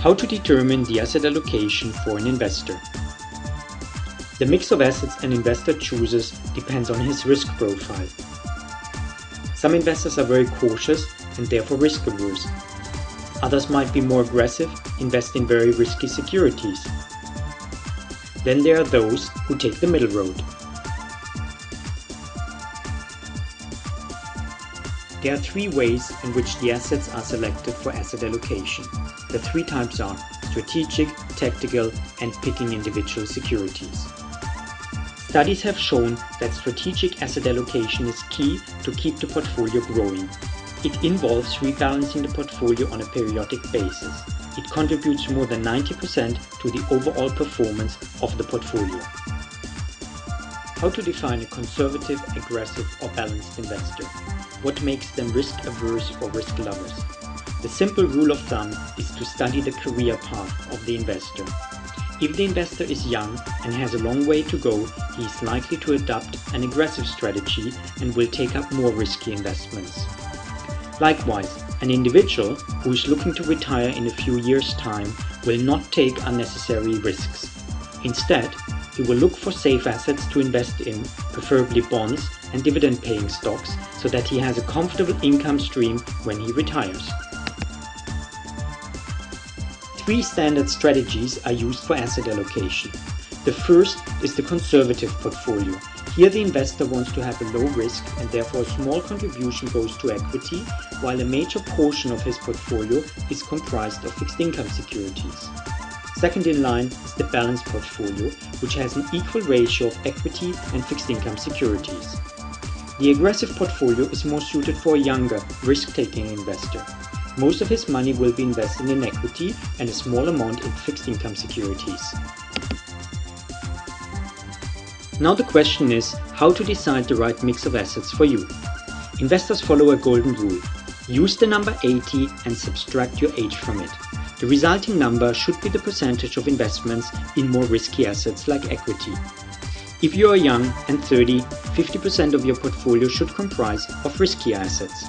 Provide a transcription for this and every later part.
How to determine the asset allocation for an investor. The mix of assets an investor chooses depends on his risk profile. Some investors are very cautious and therefore risk averse. Others might be more aggressive, invest in very risky securities. Then there are those who take the middle road. There are three ways in which the assets are selected for asset allocation. The three types are strategic, tactical, and picking individual securities. Studies have shown that strategic asset allocation is key to keep the portfolio growing. It involves rebalancing the portfolio on a periodic basis. It contributes more than 90% to the overall performance of the portfolio. How to define a conservative, aggressive, or balanced investor? What makes them risk-averse or risk lovers? The simple rule of thumb is to study the career path of the investor. If the investor is young and has a long way to go, he is likely to adopt an aggressive strategy and will take up more risky investments. Likewise, an individual who is looking to retire in a few years' time will not take unnecessary risks. Instead, he will look for safe assets to invest in, preferably bonds and dividend-paying stocks, so that he has a comfortable income stream when he retires. Three standard strategies are used for asset allocation. The first is the conservative portfolio. Here the investor wants to have a low risk and therefore a small contribution goes to equity, while a major portion of his portfolio is comprised of fixed income securities. Second in line is the balanced portfolio, which has an equal ratio of equity and fixed income securities. The aggressive portfolio is more suited for a younger, risk-taking investor. Most of his money will be invested in equity and a small amount in fixed income securities. Now the question is how to decide the right mix of assets for you. Investors follow a golden rule. Use the number 80 and subtract your age from it. The resulting number should be the percentage of investments in more risky assets like equity. If you are young and 30, 50% of your portfolio should comprise of risky assets.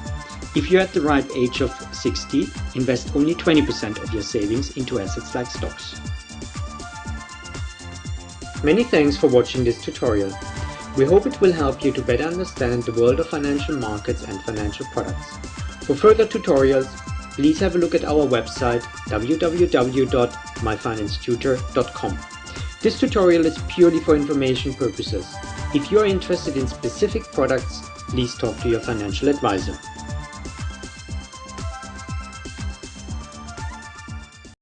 If you're at the ripe age of 60, invest only 20% of your savings into assets like stocks. Many thanks for watching this tutorial. We hope it will help you to better understand the world of financial markets and financial products. For further tutorials, please have a look at our website www.myfinancetutor.com. This tutorial is purely for information purposes. If you are interested in specific products, please talk to your financial advisor.